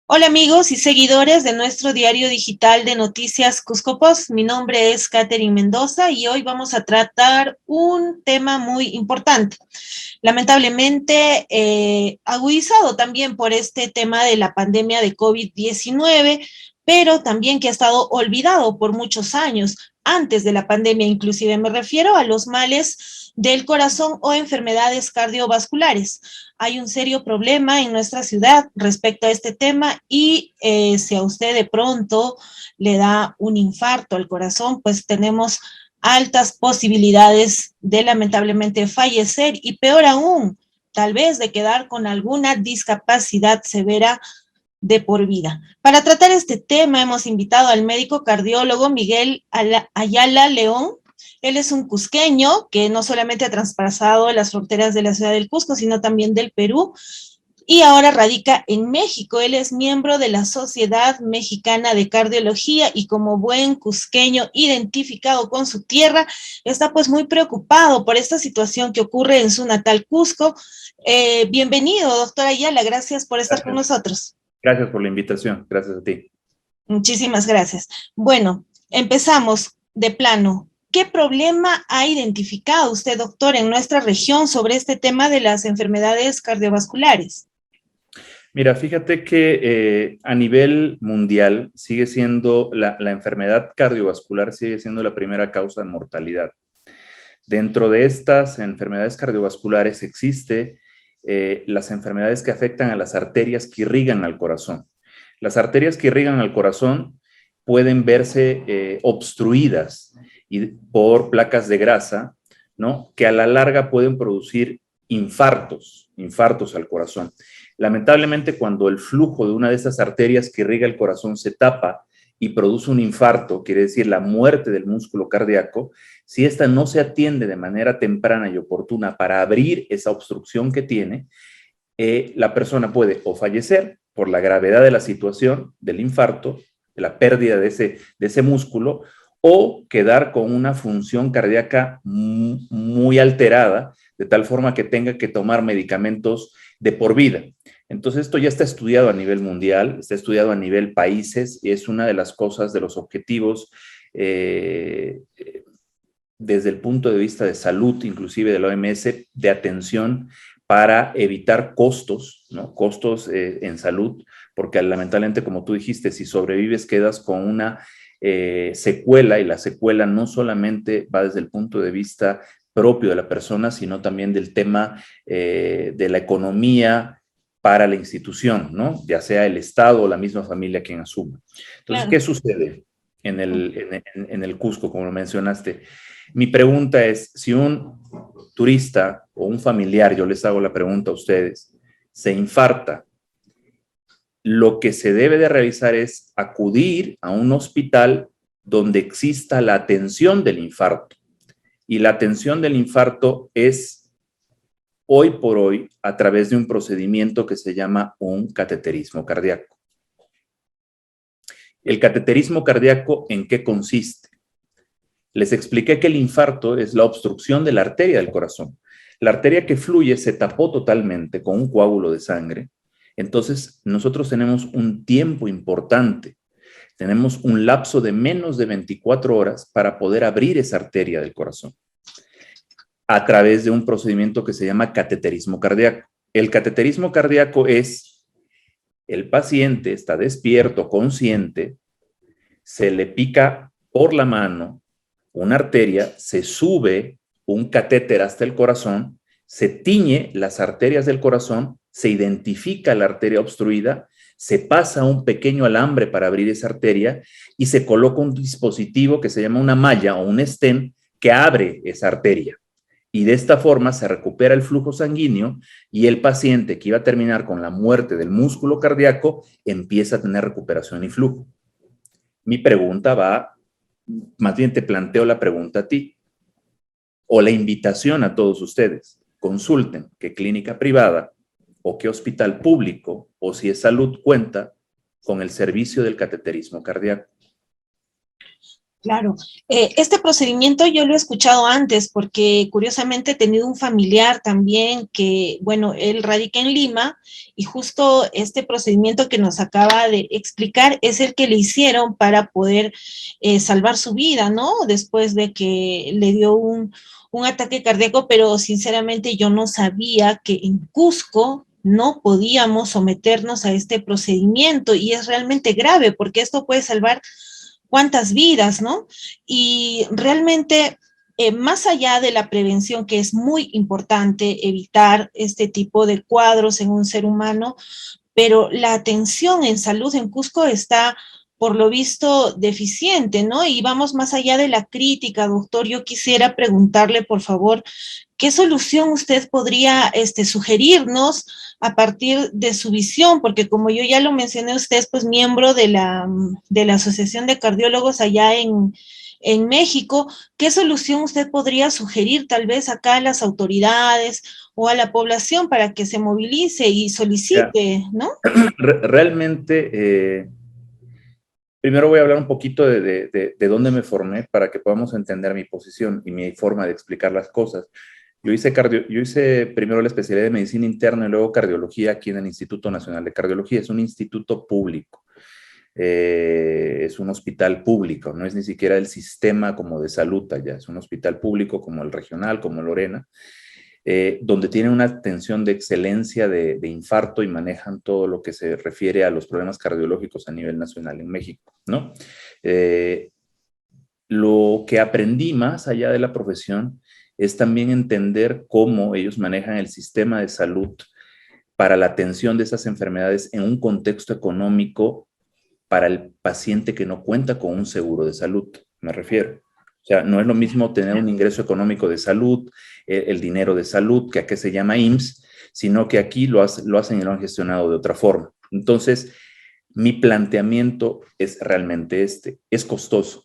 Hola amigos y seguidores de nuestro diario digital de noticias Cusco Post. Mi nombre es Katherine Mendoza y hoy vamos a tratar un tema muy importante. Lamentablemente, agudizado también por este tema de la pandemia de COVID-19, pero también que ha estado olvidado por muchos años, antes de la pandemia inclusive. Me refiero a los males del corazón o enfermedades cardiovasculares. Hay un serio problema en nuestra ciudad respecto a este tema y si a usted de pronto le da un infarto al corazón, pues tenemos altas posibilidades de lamentablemente fallecer y peor aún, tal vez de quedar con alguna discapacidad severa de por vida. Para tratar este tema hemos invitado al médico cardiólogo Miguel Ayala León. Él es un cusqueño que no solamente ha traspasado las fronteras de la ciudad del Cusco, sino también del Perú, y ahora radica en México. Él es miembro de la Sociedad Mexicana de Cardiología y como buen cusqueño identificado con su tierra, está pues muy preocupado por esta situación que ocurre en su natal Cusco. Bienvenido, doctora Ayala, gracias por estar con Gracias. nosotros. Gracias por la invitación. Gracias a ti. Muchísimas gracias. Bueno, empezamos de plano. ¿Qué problema ha identificado usted, doctor, en nuestra región sobre este tema de las enfermedades cardiovasculares? Mira, fíjate que a nivel mundial sigue siendo la enfermedad cardiovascular sigue siendo la primera causa de mortalidad. Dentro de estas enfermedades cardiovasculares existe las enfermedades que afectan a las arterias que irrigan al corazón. Las arterias que irrigan al corazón pueden verse obstruidas por placas de grasa, ¿no? Que a la larga pueden producir infartos al corazón. Lamentablemente, cuando el flujo de una de esas arterias que irriga el corazón se tapa y produce un infarto, quiere decir la muerte del músculo cardíaco, si esta no se atiende de manera temprana y oportuna para abrir esa obstrucción que tiene, la persona puede o fallecer por la gravedad de la situación, del infarto, de la pérdida de ese músculo, o quedar con una función cardíaca muy alterada, de tal forma que tenga que tomar medicamentos de por vida. Entonces, esto ya está estudiado a nivel mundial, está estudiado a nivel países, y es una de las cosas, de los objetivos desde el punto de vista de salud, inclusive de la OMS, de atención para evitar costos, ¿no? Costos en salud, porque lamentablemente, como tú dijiste, si sobrevives quedas con una secuela, y la secuela no solamente va desde el punto de vista propio de la persona, sino también del tema de la economía para la institución, ¿no? Ya sea el Estado o la misma familia quien asuma. Entonces, Claro. ¿qué sucede en el Cusco, como lo mencionaste? Mi pregunta es, si un turista o un familiar, yo les hago la pregunta a ustedes, se infarta, lo que se debe de realizar es acudir a un hospital donde exista la atención del infarto. Y la atención del infarto es hoy por hoy a través de un procedimiento que se llama un cateterismo cardíaco. ¿El cateterismo cardíaco en qué consiste? Les expliqué que el infarto es la obstrucción de la arteria del corazón. La arteria que fluye se tapó totalmente con un coágulo de sangre. Entonces, nosotros tenemos un tiempo importante. Tenemos un lapso de menos de 24 horas para poder abrir esa arteria del corazón a través de un procedimiento que se llama cateterismo cardíaco. El cateterismo cardíaco es el paciente está despierto, consciente, se le pica por la mano una arteria, se sube un catéter hasta el corazón, se tiñe las arterias del corazón, se identifica la arteria obstruida, se pasa un pequeño alambre para abrir esa arteria y se coloca un dispositivo que se llama una malla o un stent que abre esa arteria. Y de esta forma se recupera el flujo sanguíneo y el paciente que iba a terminar con la muerte del músculo cardíaco empieza a tener recuperación y flujo. Mi pregunta va, más bien te planteo la pregunta a ti, o la invitación a todos ustedes. Consulten qué clínica privada o qué hospital público, o si es salud, cuenta con el servicio del cateterismo cardíaco. Claro, este procedimiento yo lo he escuchado antes porque curiosamente he tenido un familiar también que, bueno, él radica en Lima y justo este procedimiento que nos acaba de explicar es el que le hicieron para poder salvar su vida, ¿no? Después de que le dio un ataque cardíaco, pero sinceramente yo no sabía que en Cusco no podíamos someternos a este procedimiento y es realmente grave porque esto puede salvar cuántas vidas, ¿no? Y realmente, más allá de la prevención, que es muy importante evitar este tipo de cuadros en un ser humano, pero la atención en salud en Cusco está, por lo visto, deficiente, ¿no? Y vamos más allá de la crítica, doctor. Yo quisiera preguntarle, por favor, ¿qué solución usted podría sugerirnos a partir de su visión? Porque como yo ya lo mencioné, usted es pues miembro de la Asociación de Cardiólogos allá en México. ¿Qué solución usted podría sugerir tal vez acá a las autoridades o a la población para que se movilice y Ya. solicite, ¿no? Realmente, primero voy a hablar un poquito de dónde me formé para que podamos entender mi posición y mi forma de explicar las cosas. Yo hice primero la especialidad de medicina interna y luego cardiología aquí en el Instituto Nacional de Cardiología. Es un instituto público, es un hospital público, no es ni siquiera el sistema como de salud allá, es un hospital público como el regional, como Lorena, donde tienen una atención de excelencia de infarto y manejan todo lo que se refiere a los problemas cardiológicos a nivel nacional en México, ¿no? Eh, lo que aprendí más allá de la profesión es también entender cómo ellos manejan el sistema de salud para la atención de esas enfermedades en un contexto económico para el paciente que no cuenta con un seguro de salud, me refiero. O sea, no es lo mismo tener un ingreso económico de salud, el dinero de salud, que aquí se llama IMSS, sino que aquí lo hacen y lo han gestionado de otra forma. Entonces, mi planteamiento es realmente este. Es costoso.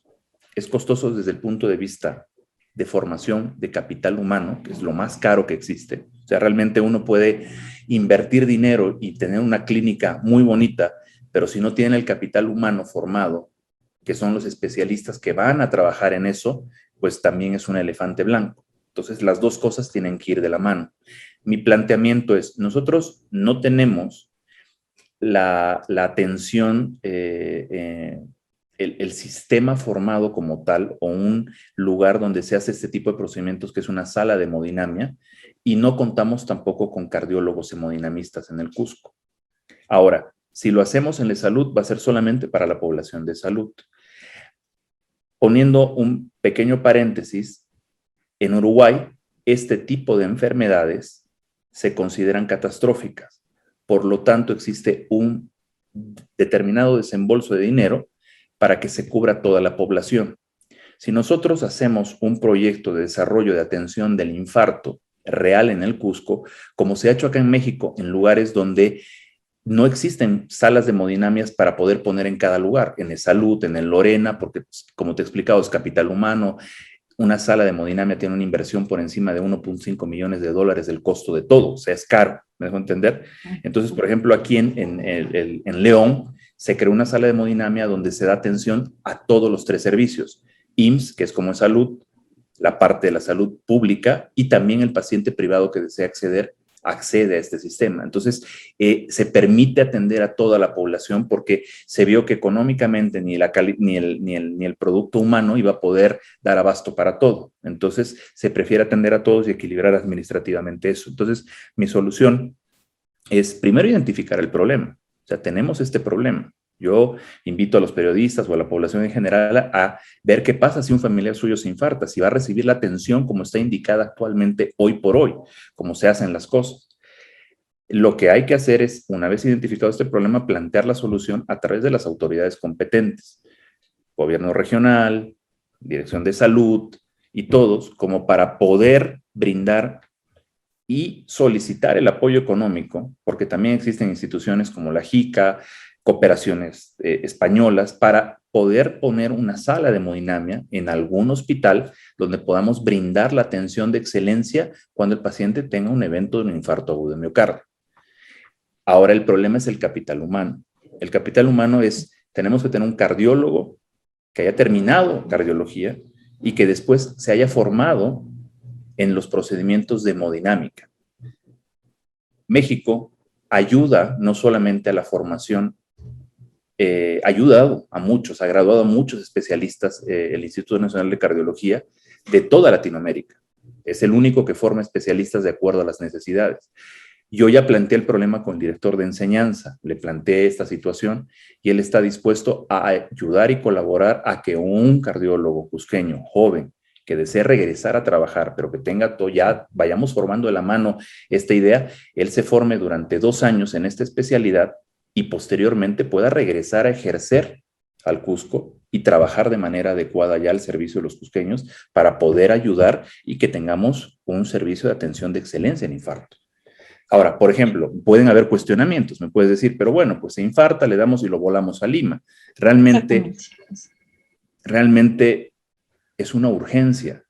Es costoso desde el punto de vista de formación de capital humano, que es lo más caro que existe. O sea, realmente uno puede invertir dinero y tener una clínica muy bonita, pero si no tiene el capital humano formado, que son los especialistas que van a trabajar en eso, pues también es un elefante blanco. Entonces, las dos cosas tienen que ir de la mano. Mi planteamiento es, nosotros no tenemos la atención, el sistema formado como tal o un lugar donde se hace este tipo de procedimientos que es una sala de hemodinamia y no contamos tampoco con cardiólogos hemodinamistas en el Cusco. Ahora, si lo hacemos en la salud, va a ser solamente para la población de salud. Poniendo un pequeño paréntesis, en Uruguay, este tipo de enfermedades se consideran catastróficas. Por lo tanto, existe un determinado desembolso de dinero para que se cubra toda la población. Si nosotros hacemos un proyecto de desarrollo de atención del infarto real en el Cusco, como se ha hecho acá en México, en lugares donde no existen salas de hemodinamias para poder poner en cada lugar, en el Salud, en el Lorena, porque como te he explicado, es capital humano. Una sala de hemodinamia tiene una inversión por encima de 1.5 millones de dólares del costo de todo, o sea, es caro, ¿me dejo entender? Entonces, por ejemplo, aquí en León se creó una sala de hemodinamia donde se da atención a todos los tres servicios, IMSS, que es como salud, la parte de la salud pública y también el paciente privado que desea accede a este sistema. Entonces, se permite atender a toda la población porque se vio que económicamente ni el producto humano iba a poder dar abasto para todo. Entonces, se prefiere atender a todos y equilibrar administrativamente eso. Entonces, mi solución es primero identificar el problema. O sea, tenemos este problema. Yo invito a los periodistas o a la población en general a ver qué pasa si un familiar suyo se infarta, si va a recibir la atención como está indicada actualmente hoy por hoy, como se hacen las cosas. Lo que hay que hacer es, una vez identificado este problema, plantear la solución a través de las autoridades competentes, gobierno regional, dirección de salud y todos, como para poder brindar y solicitar el apoyo económico, porque también existen instituciones como la JICA, cooperaciones españolas, para poder poner una sala de hemodinamia en algún hospital donde podamos brindar la atención de excelencia cuando el paciente tenga un evento de un infarto agudo de miocardio. Ahora el problema es el capital humano. El capital humano es, tenemos que tener un cardiólogo que haya terminado cardiología y que después se haya formado en los procedimientos de hemodinámica. México ayuda no solamente a la formación, ha ayudado a muchos, ha graduado a muchos especialistas, el Instituto Nacional de Cardiología, de toda Latinoamérica. Es el único que forma especialistas de acuerdo a las necesidades. Yo ya planteé el problema con el director de enseñanza, le planteé esta situación y él está dispuesto a ayudar y colaborar a que un cardiólogo cusqueño joven que desee regresar a trabajar, pero que tenga todo, ya vayamos formando de la mano esta idea, él se forme durante 2 años en esta especialidad y posteriormente pueda regresar a ejercer al Cusco y trabajar de manera adecuada ya al servicio de los cusqueños para poder ayudar y que tengamos un servicio de atención de excelencia en infarto. Ahora, por ejemplo, pueden haber cuestionamientos, me puedes decir, pero bueno, pues se infarta, le damos y lo volamos a Lima. Realmente es una urgencia.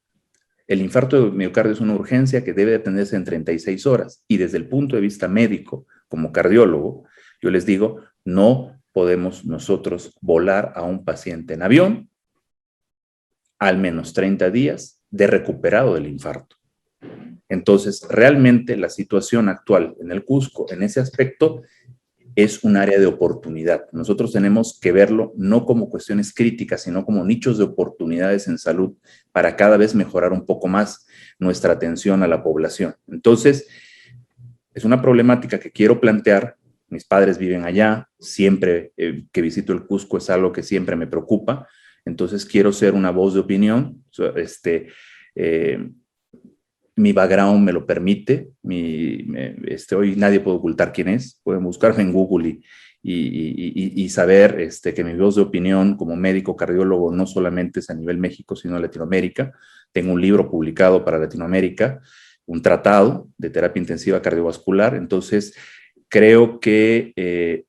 El infarto de miocardio es una urgencia que debe atenderse en 36 horas y desde el punto de vista médico, como cardiólogo, yo les digo, no podemos nosotros volar a un paciente en avión al menos 30 días de recuperado del infarto. Entonces, realmente la situación actual en el Cusco, en ese aspecto, es un área de oportunidad. Nosotros tenemos que verlo no como cuestiones críticas, sino como nichos de oportunidades en salud para cada vez mejorar un poco más nuestra atención a la población. Entonces, es una problemática que quiero plantear. Mis padres viven allá, siempre que visito el Cusco es algo que siempre me preocupa, entonces quiero ser una voz de opinión. Mi background me lo permite, hoy nadie puede ocultar quién es, pueden buscarme en Google y saber que mi voz de opinión como médico cardiólogo no solamente es a nivel México, sino a Latinoamérica. Tengo un libro publicado para Latinoamérica, un tratado de terapia intensiva cardiovascular, entonces creo que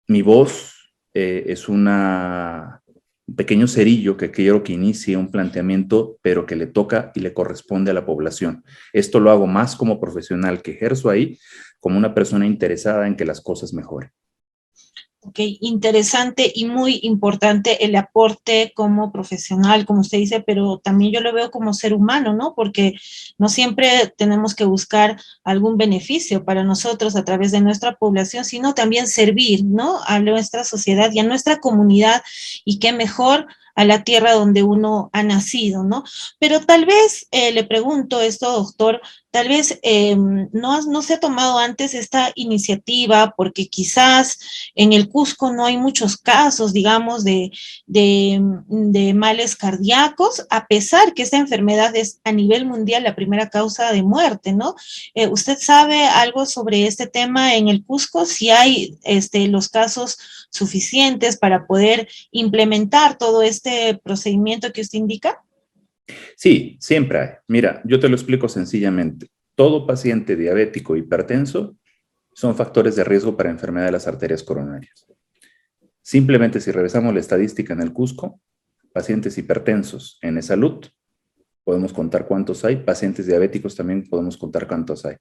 mi voz es un pequeño cerillo que quiero que inicie un planteamiento, pero que le toca y le corresponde a la población. Esto lo hago más como profesional que ejerzo ahí, como una persona interesada en que las cosas mejoren. Ok, interesante y muy importante el aporte como profesional, como usted dice, pero también yo lo veo como ser humano, ¿no? Porque no siempre tenemos que buscar algún beneficio para nosotros a través de nuestra población, sino también servir, ¿no? A nuestra sociedad y a nuestra comunidad, y qué mejor a la tierra donde uno ha nacido, ¿no? Pero tal vez, le pregunto esto, doctor, tal vez no se ha tomado antes esta iniciativa porque quizás en el Cusco no hay muchos casos, digamos, de males cardíacos, a pesar que esta enfermedad es a nivel mundial la primera causa de muerte, ¿no? ¿Usted sabe algo sobre este tema en el Cusco? Si hay los casos suficientes para poder implementar todo este procedimiento que usted indica. Sí, siempre hay. Mira, yo te lo explico sencillamente. Todo paciente diabético hipertenso son factores de riesgo para enfermedad de las arterias coronarias. Simplemente si revisamos la estadística en el Cusco, pacientes hipertensos en salud, podemos contar cuántos hay, pacientes diabéticos también podemos contar cuántos hay.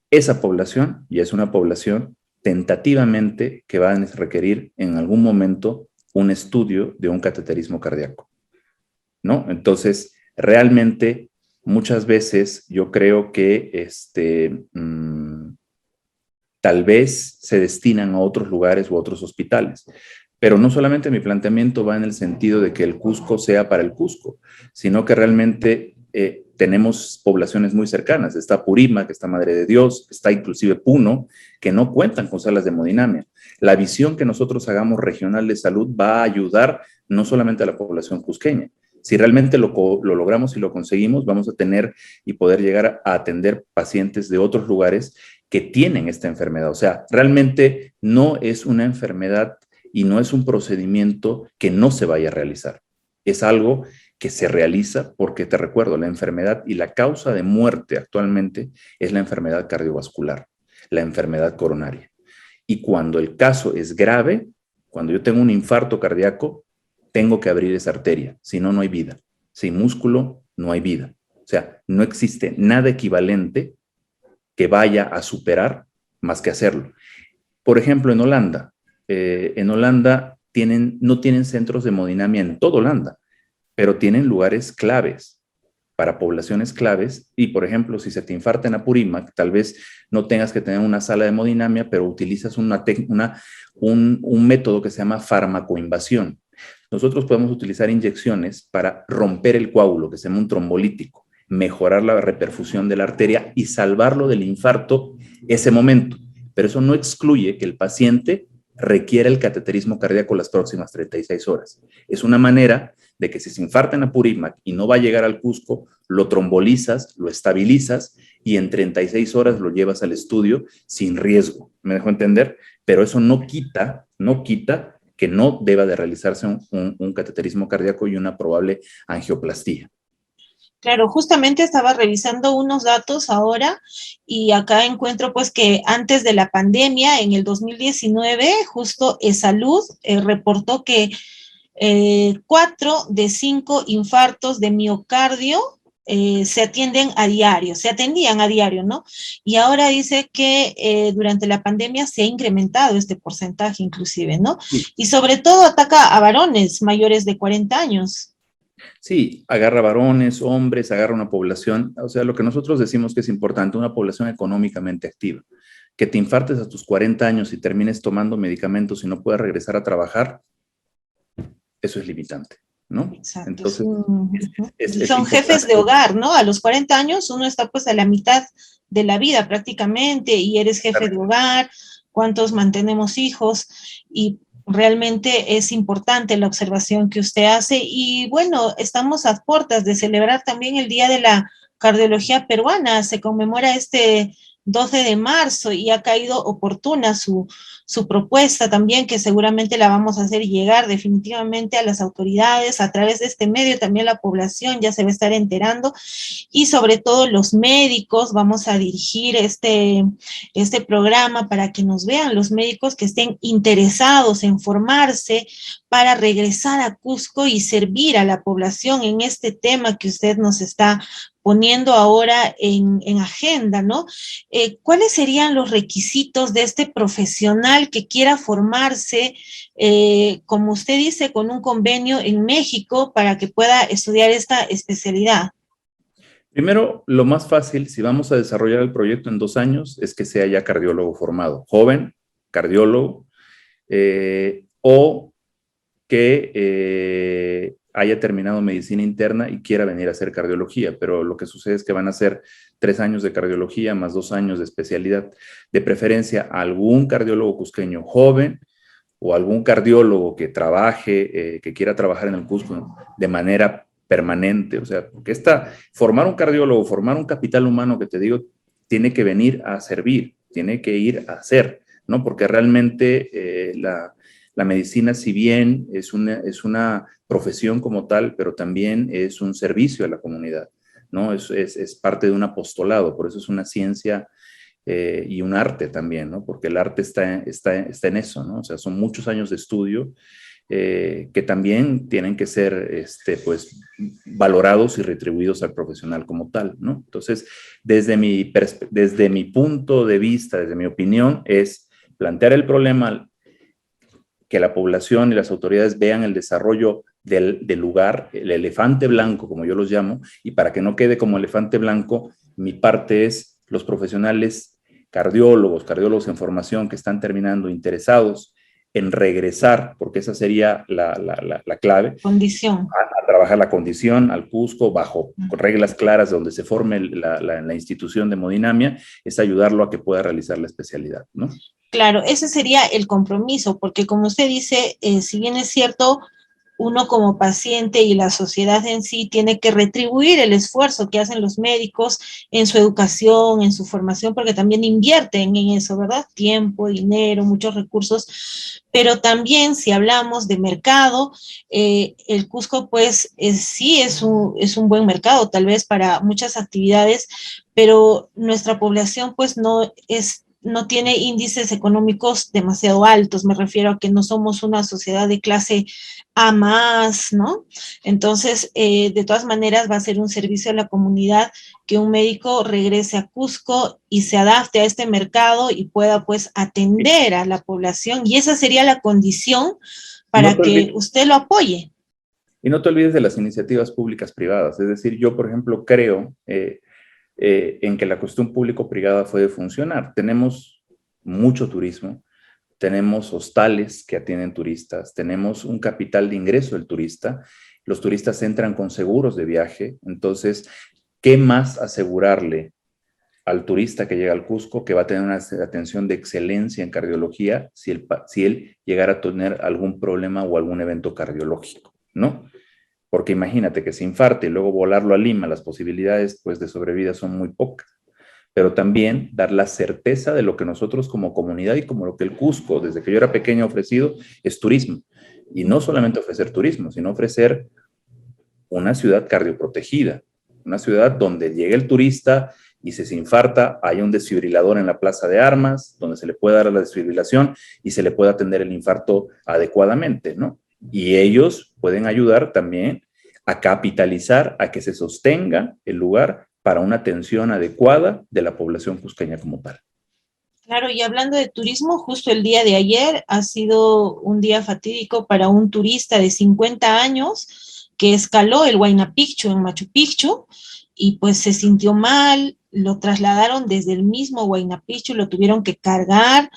Esa población ya es una población tentativamente que va a requerir en algún momento un estudio de un cateterismo cardíaco, ¿no? Entonces, realmente, muchas veces yo creo que tal vez se destinan a otros lugares u otros hospitales. Pero no solamente mi planteamiento va en el sentido de que el Cusco sea para el Cusco, sino que realmente tenemos poblaciones muy cercanas. Está Purima, que está Madre de Dios, está inclusive Puno, que no cuentan con salas de hemodinamia. La visión que nosotros hagamos regional de salud va a ayudar no solamente a la población cusqueña. Si realmente lo logramos y lo conseguimos, vamos a tener y poder llegar a atender pacientes de otros lugares que tienen esta enfermedad. O sea, realmente no es una enfermedad y no es un procedimiento que no se vaya a realizar. Es algo que se realiza porque, te recuerdo, la enfermedad y la causa de muerte actualmente es la enfermedad cardiovascular, la enfermedad coronaria. Y cuando el caso es grave, cuando yo tengo un infarto cardíaco, tengo que abrir esa arteria, si no, no hay vida. Sin músculo, no hay vida. O sea, no existe nada equivalente que vaya a superar más que hacerlo. Por ejemplo, en Holanda no tienen centros de hemodinamia en toda Holanda, pero tienen lugares claves para poblaciones claves y, por ejemplo, si se te infarta en Apurímac, tal vez no tengas que tener una sala de hemodinamia, pero utilizas un método que se llama farmacoinvasión. Nosotros podemos utilizar inyecciones para romper el coágulo, que se llama un trombolítico, mejorar la reperfusión de la arteria y salvarlo del infarto ese momento. Pero eso no excluye que el paciente requiera el cateterismo cardíaco las próximas 36 horas. Es una manera de que si se infarta en Apurímac y no va a llegar al Cusco, lo trombolizas, lo estabilizas y en 36 horas lo llevas al estudio sin riesgo. ¿Me dejo entender? Pero eso no quita que no deba de realizarse un cateterismo cardíaco y una probable angioplastía. Claro, justamente estaba revisando unos datos ahora y acá encuentro pues que antes de la pandemia, en el 2019, justo Salud reportó que 4 de 5 infartos de miocardio se atendían a diario, ¿no? Y ahora dice que durante la pandemia se ha incrementado este porcentaje inclusive, ¿no? Sí. Y sobre todo ataca a varones mayores de 40 años. Sí, agarra varones, hombres, agarra una población, o sea, lo que nosotros decimos que es importante, una población económicamente activa. Que te infartes a tus 40 años y termines tomando medicamentos y no puedas regresar a trabajar, eso es limitante, ¿no? Exacto. Entonces, son jefes de hogar, ¿no? A los 40 años uno está pues a la mitad de la vida prácticamente y eres jefe de hogar, cuántos mantenemos hijos y realmente es importante la observación que usted hace y bueno, estamos a puertas de celebrar también el Día de la Cardiología Peruana, se conmemora este 12 de marzo y ha caído oportuna su propuesta también, que seguramente la vamos a hacer llegar definitivamente a las autoridades, a través de este medio también la población ya se va a estar enterando y sobre todo los médicos, vamos a dirigir este programa para que nos vean los médicos que estén interesados en formarse para regresar a Cusco y servir a la población en este tema que usted nos está poniendo ahora en agenda, ¿no? ¿Cuáles serían los requisitos de este profesional que quiera formarse, como usted dice, con un convenio en México para que pueda estudiar esta especialidad? Primero, lo más fácil, si vamos a desarrollar el proyecto en 2 años, es que sea ya cardiólogo formado, joven, cardiólogo, o que haya terminado medicina interna y quiera venir a hacer cardiología, pero lo que sucede es que van a ser 3 años de cardiología más 2 años de especialidad, de preferencia algún cardiólogo cusqueño joven o algún cardiólogo que trabaje, que quiera trabajar en el Cusco de manera permanente, o sea, porque formar un cardiólogo, formar un capital humano que te digo, tiene que venir a servir, tiene que ir a hacer, ¿no? Porque realmente la medicina, si bien es una profesión como tal, pero también es un servicio a la comunidad, ¿no? Es parte de un apostolado, por eso es una ciencia y un arte también, ¿no? Porque el arte está en eso, ¿no? O sea, son muchos años de estudio que también tienen que ser pues, valorados y retribuidos al profesional como tal, ¿no? Entonces, desde mi punto de vista, desde mi opinión, es plantear el problema, que la población y las autoridades vean el desarrollo del lugar, el elefante blanco, como yo los llamo, y para que no quede como elefante blanco, mi parte es los profesionales cardiólogos en formación que están terminando interesados en regresar, porque esa sería la clave. Condición. A trabajar la condición al Cusco bajo reglas claras donde se forme la institución de hemodinamia, es ayudarlo a que pueda realizar la especialidad, ¿no? Claro, ese sería el compromiso, porque como usted dice, si bien es cierto, uno como paciente y la sociedad en sí tiene que retribuir el esfuerzo que hacen los médicos en su educación, en su formación, porque también invierten en eso, ¿verdad? Tiempo, dinero, muchos recursos, pero también si hablamos de mercado, el Cusco pues sí es un buen mercado tal vez para muchas actividades, pero nuestra población pues no tiene índices económicos demasiado altos, me refiero a que no somos una sociedad de clase A más, ¿no? Entonces, de todas maneras, va a ser un servicio a la comunidad que un médico regrese a Cusco y se adapte a este mercado y pueda, pues, atender a la población. Y esa sería la condición para que usted lo apoye. Y no te olvides de las iniciativas públicas privadas. Es decir, yo, por ejemplo, creo en que la cuestión público-privada puede funcionar. Tenemos mucho turismo, tenemos hostales que atienden turistas, tenemos un capital de ingreso del turista, los turistas entran con seguros de viaje, entonces, ¿qué más asegurarle al turista que llega al Cusco que va a tener una atención de excelencia en cardiología si él llegara a tener algún problema o algún evento cardiológico, ¿no? Porque imagínate que se infarte y luego volarlo a Lima, las posibilidades pues, de sobrevida son muy pocas. Pero también dar la certeza de lo que nosotros como comunidad y como lo que el Cusco, desde que yo era pequeño, ha ofrecido, es turismo. Y no solamente ofrecer turismo, sino ofrecer una ciudad cardioprotegida, una ciudad donde llegue el turista y se infarta, hay un desfibrilador en la plaza de armas, donde se le puede dar la desfibrilación y se le puede atender el infarto adecuadamente, ¿no? Y ellos pueden ayudar también a capitalizar, a que se sostenga el lugar para una atención adecuada de la población cusqueña como tal. Claro, y hablando de turismo, justo el día de ayer ha sido un día fatídico para un turista de 50 años que escaló el Huayna Picchu en Machu Picchu y pues se sintió mal, lo trasladaron desde el mismo Huayna Picchu, lo tuvieron que cargar,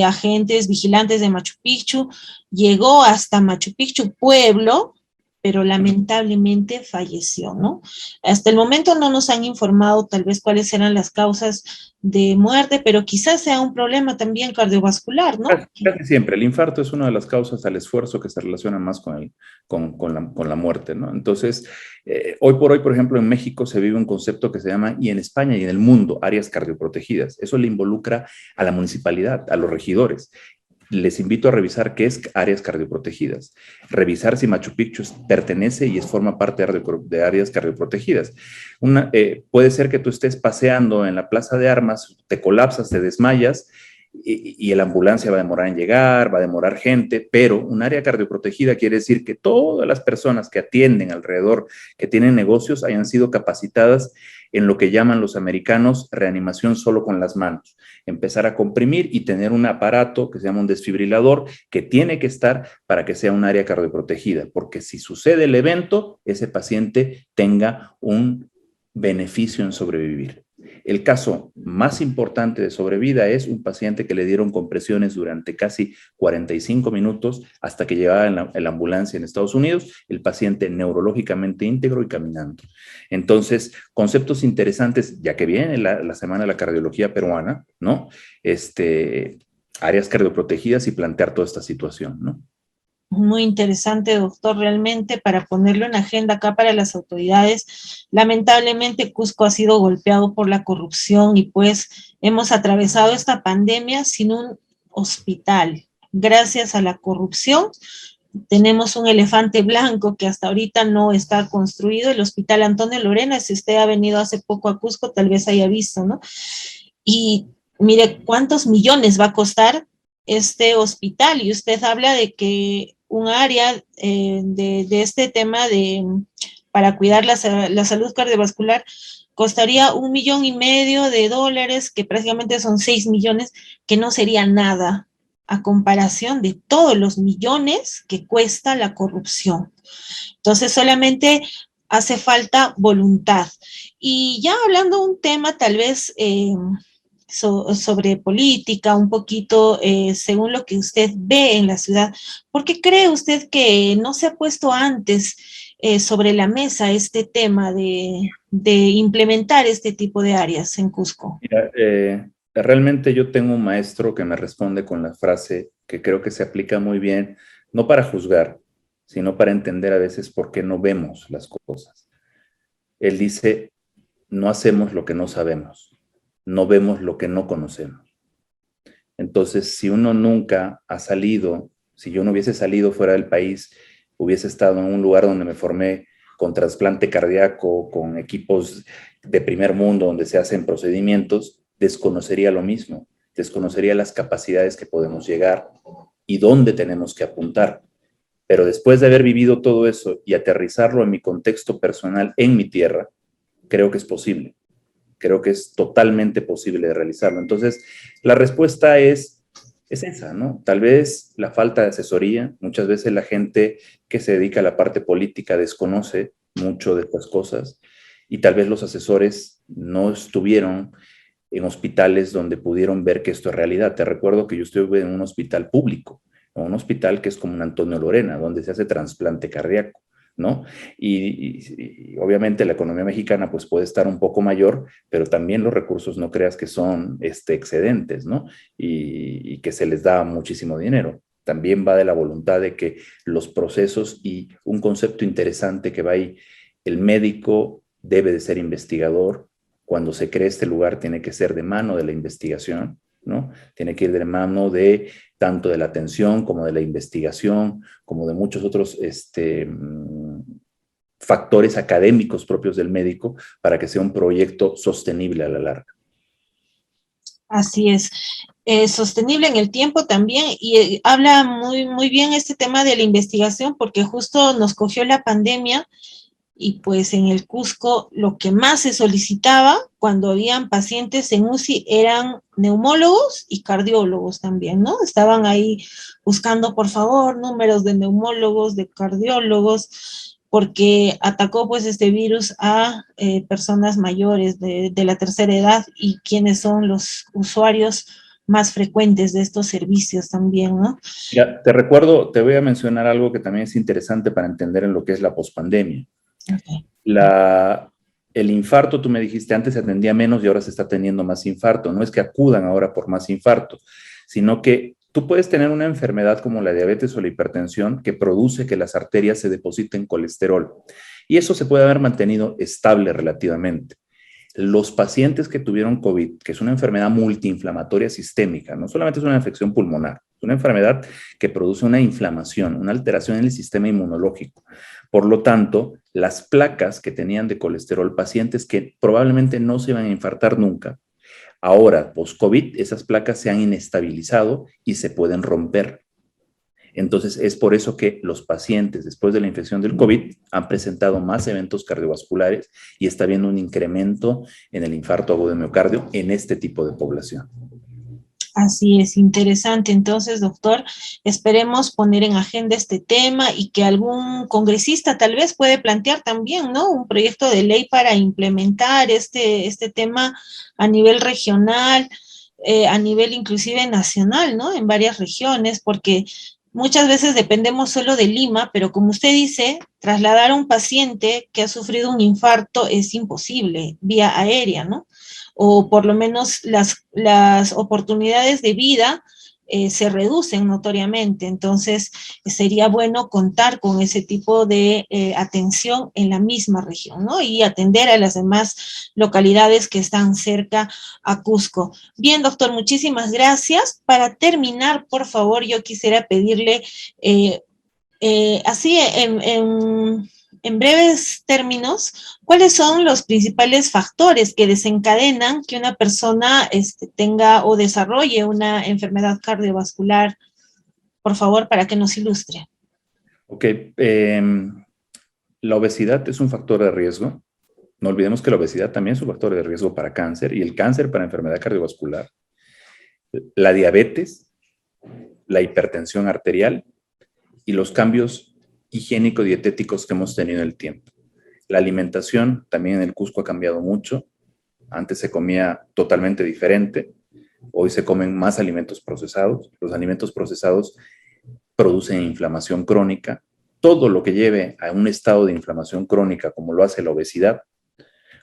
agentes vigilantes de Machu Picchu, llegó hasta Machu Picchu pueblo, pero lamentablemente falleció, ¿no? Hasta el momento no nos han informado tal vez cuáles eran las causas de muerte, pero quizás sea un problema también cardiovascular, ¿no? Casi siempre, el infarto es una de las causas al esfuerzo que se relaciona más con la muerte, ¿no? Entonces, hoy por hoy, por ejemplo, en México se vive un concepto que se llama, y en España y en el mundo, áreas cardioprotegidas. Eso le involucra a la municipalidad, a los regidores. Les invito a revisar qué es áreas cardioprotegidas, revisar si Machu Picchu pertenece y forma parte de áreas cardioprotegidas. Puede ser que tú estés paseando en la plaza de armas, te colapsas, te desmayas y la ambulancia va a demorar en llegar, va a demorar gente, pero un área cardioprotegida quiere decir que todas las personas que atienden alrededor, que tienen negocios, hayan sido capacitadas en lo que llaman los americanos reanimación solo con las manos. Empezar a comprimir y tener un aparato que se llama un desfibrilador que tiene que estar para que sea un área cardioprotegida, porque si sucede el evento, ese paciente tenga un beneficio en sobrevivir. El caso más importante de sobrevida es un paciente que le dieron compresiones durante casi 45 minutos hasta que llegaba en la ambulancia en Estados Unidos, el paciente neurológicamente íntegro y caminando. Entonces, conceptos interesantes, ya que viene la Semana de la Cardiología Peruana, ¿no? Áreas cardioprotegidas y plantear toda esta situación, ¿no? Muy interesante, doctor, realmente para ponerlo en agenda acá para las autoridades. Lamentablemente Cusco ha sido golpeado por la corrupción y pues hemos atravesado esta pandemia sin un hospital. Gracias a la corrupción tenemos un elefante blanco que hasta ahorita no está construido, el Hospital Antonio Lorena. Si usted ha venido hace poco a Cusco, tal vez haya visto, ¿no? Y mire cuántos millones va a costar este hospital, y usted habla de que un área de este tema para cuidar la salud cardiovascular costaría $1,500,000, que prácticamente son 6 millones, que no sería nada a comparación de todos los millones que cuesta la corrupción. Entonces solamente hace falta voluntad. Y ya hablando de un tema tal vez sobre política, un poquito según lo que usted ve en la ciudad, ¿por qué cree usted que no se ha puesto antes sobre la mesa este tema de implementar este tipo de áreas en Cusco? Mira, realmente yo tengo un maestro que me responde con la frase que creo que se aplica muy bien, no para juzgar, sino para entender a veces por qué no vemos las cosas. Él dice, no hacemos lo que no sabemos, no vemos lo que no conocemos. Entonces, si uno nunca ha salido, si yo no hubiese salido fuera del país, hubiese estado en un lugar donde me formé con trasplante cardíaco, con equipos de primer mundo donde se hacen procedimientos, desconocería lo mismo, desconocería las capacidades que podemos llegar y dónde tenemos que apuntar. Pero después de haber vivido todo eso y aterrizarlo en mi contexto personal, en mi tierra, creo que es posible. Creo que es totalmente posible de realizarlo. Entonces, la respuesta es es esa, ¿no? Tal vez la falta de asesoría, muchas veces la gente que se dedica a la parte política desconoce mucho de estas cosas y tal vez los asesores no estuvieron en hospitales donde pudieron ver que esto es realidad. Te recuerdo que yo estuve en un hospital público, en un hospital que es como un Antonio Lorena, donde se hace trasplante cardíaco, ¿no? Y obviamente la economía mexicana pues puede estar un poco mayor, pero también los recursos no creas que son excedentes, ¿no? Y que se les da muchísimo dinero. También va de la voluntad de que los procesos y un concepto interesante que va ahí, el médico debe de ser investigador. Cuando se cree este lugar tiene que ser de mano de la investigación, ¿no? Tiene que ir de mano de tanto de la atención como de la investigación, como de muchos otros factores académicos propios del médico para que sea un proyecto sostenible a la larga. Así es. Sostenible en el tiempo también, y habla muy bien este tema de la investigación, porque justo nos cogió la pandemia y pues en el Cusco lo que más se solicitaba cuando habían pacientes en UCI eran neumólogos y cardiólogos también, ¿no? Estaban ahí buscando, por favor, números de neumólogos, de cardiólogos, porque atacó pues este virus a personas mayores de la tercera edad y quienes son los usuarios más frecuentes de estos servicios también, ¿no? Ya, te recuerdo, te voy a mencionar algo que también es interesante para entender en lo que es la pospandemia. Okay. El infarto, tú me dijiste, antes se atendía menos y ahora se está teniendo más infarto. No es que acudan ahora por más infarto, sino que tú puedes tener una enfermedad como la diabetes o la hipertensión que produce que las arterias se depositen colesterol. Y eso se puede haber mantenido estable relativamente. Los pacientes que tuvieron COVID, que es una enfermedad multiinflamatoria sistémica, no solamente es una infección pulmonar, es una enfermedad que produce una inflamación, una alteración en el sistema inmunológico. Por lo tanto, las placas que tenían de colesterol, pacientes que probablemente no se iban a infartar nunca, ahora, post-COVID, esas placas se han inestabilizado y se pueden romper. Entonces, es por eso que los pacientes después de la infección del COVID han presentado más eventos cardiovasculares y está habiendo un incremento en el infarto agudo de miocardio en este tipo de población. Así es, interesante. Entonces, doctor, esperemos poner en agenda este tema y que algún congresista tal vez puede plantear también, ¿no? Un proyecto de ley para implementar este tema a nivel regional, a nivel inclusive nacional, ¿no? En varias regiones, porque muchas veces dependemos solo de Lima, pero como usted dice, trasladar a un paciente que ha sufrido un infarto es imposible vía aérea, ¿no? O por lo menos las oportunidades de vida se reducen notoriamente. Entonces, sería bueno contar con ese tipo de atención en la misma región, ¿no? Y atender a las demás localidades que están cerca a Cusco. Bien, doctor, muchísimas gracias. Para terminar, por favor, yo quisiera pedirle, así en breves términos, ¿cuáles son los principales factores que desencadenan que una persona tenga o desarrolle una enfermedad cardiovascular? Por favor, para que nos ilustre. Ok, la obesidad es un factor de riesgo. No olvidemos que la obesidad también es un factor de riesgo para cáncer y el cáncer para enfermedad cardiovascular. La diabetes, la hipertensión arterial y los cambios higiénico-dietéticos que hemos tenido en el tiempo. La alimentación también en el Cusco ha cambiado mucho. Antes se comía totalmente diferente. Hoy se comen más alimentos procesados. Los alimentos procesados producen inflamación crónica. Todo lo que lleve a un estado de inflamación crónica, como lo hace la obesidad,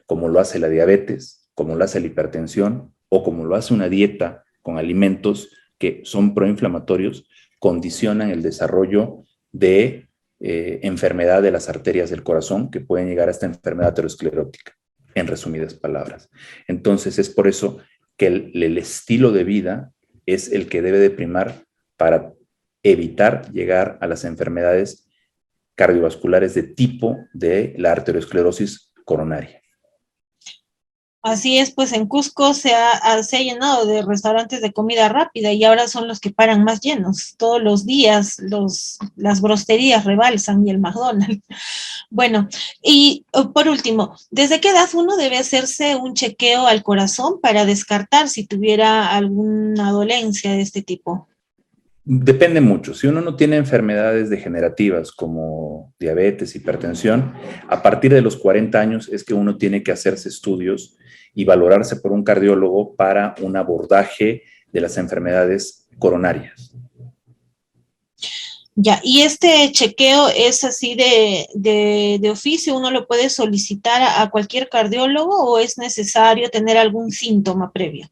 como lo hace la diabetes, como lo hace la hipertensión o como lo hace una dieta con alimentos que son proinflamatorios, condicionan el desarrollo de enfermedad de las arterias del corazón que pueden llegar a esta enfermedad aterosclerótica, en resumidas palabras. Entonces, es por eso que el estilo de vida es el que debe de primar para evitar llegar a las enfermedades cardiovasculares de tipo de la arteriosclerosis coronaria. Así es, pues en Cusco se ha llenado de restaurantes de comida rápida y ahora son los que paran más llenos. Todos los días las brosterías rebalsan y el McDonald's. Bueno, y por último, ¿desde qué edad uno debe hacerse un chequeo al corazón para descartar si tuviera alguna dolencia de este tipo? Depende mucho. Si uno no tiene enfermedades degenerativas como diabetes, hipertensión, a partir de los 40 años es que uno tiene que hacerse estudios y valorarse por un cardiólogo para un abordaje de las enfermedades coronarias. Ya, y este chequeo es así de oficio, ¿uno lo puede solicitar a cualquier cardiólogo o es necesario tener algún síntoma previo?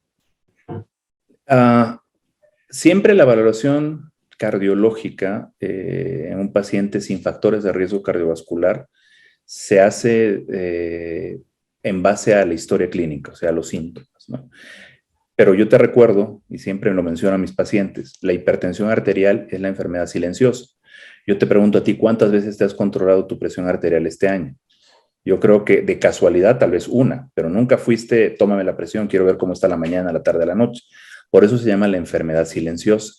Siempre la valoración cardiológica en un paciente sin factores de riesgo cardiovascular se hace en base a la historia clínica, o sea, a los síntomas, ¿no? Pero yo te recuerdo, y siempre lo menciono a mis pacientes, la hipertensión arterial es la enfermedad silenciosa. Yo te pregunto a ti, ¿cuántas veces te has controlado tu presión arterial este año? Yo creo que de casualidad tal vez una, pero nunca fuiste, tómame la presión, quiero ver cómo está la mañana, la tarde, la noche. Por eso se llama la enfermedad silenciosa,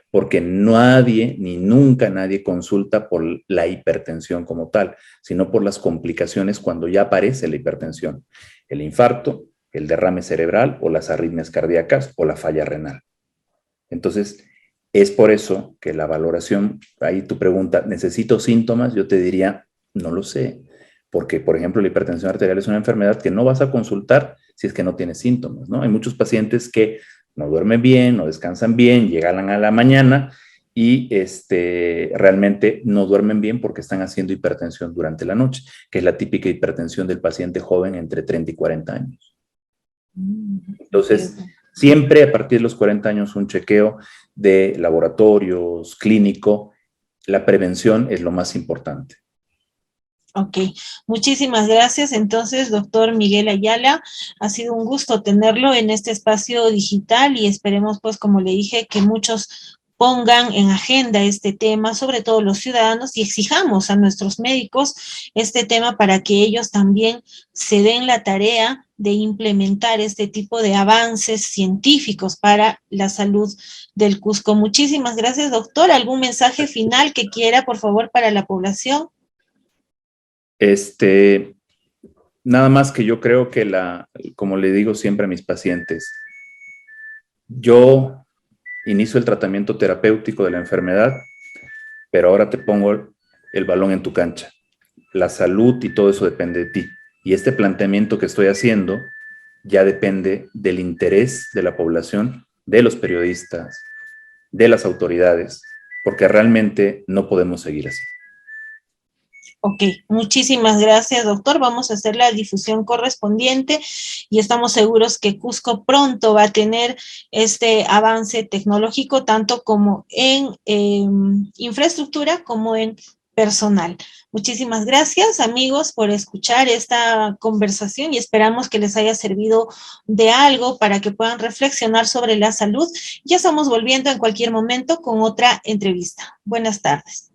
porque nadie, ni nunca nadie consulta por la hipertensión como tal, sino por las complicaciones cuando ya aparece la hipertensión, el infarto, el derrame cerebral o las arritmias cardíacas o la falla renal. Entonces, es por eso que la valoración, ahí tu pregunta, ¿necesito síntomas? Yo te diría, no lo sé, porque, por ejemplo, la hipertensión arterial es una enfermedad que no vas a consultar si es que no tienes síntomas, ¿no? Hay muchos pacientes que no duermen bien, no descansan bien, llegan a la mañana y realmente no duermen bien porque están haciendo hipertensión durante la noche, que es la típica hipertensión del paciente joven entre 30 y 40 años. Entonces, siempre a partir de los 40 años un chequeo de laboratorios, clínico, la prevención es lo más importante. Ok, muchísimas gracias. Entonces, doctor Miguel Ayala, ha sido un gusto tenerlo en este espacio digital y esperemos, pues, como le dije, que muchos pongan en agenda este tema, sobre todo los ciudadanos, y exijamos a nuestros médicos este tema para que ellos también se den la tarea de implementar este tipo de avances científicos para la salud del Cusco. Muchísimas gracias, doctor. ¿Algún mensaje final que quiera, por favor, para la población? Nada más que yo creo que como le digo siempre a mis pacientes, yo inicio el tratamiento terapéutico de la enfermedad, pero ahora te pongo el balón en tu cancha. La salud y todo eso depende de ti. Y este planteamiento que estoy haciendo ya depende del interés de la población, de los periodistas, de las autoridades, porque realmente no podemos seguir así. Ok, muchísimas gracias, doctor. Vamos a hacer la difusión correspondiente y estamos seguros que Cusco pronto va a tener este avance tecnológico, tanto como en infraestructura como en personal. Muchísimas gracias, amigos, por escuchar esta conversación y esperamos que les haya servido de algo para que puedan reflexionar sobre la salud. Ya estamos volviendo en cualquier momento con otra entrevista. Buenas tardes.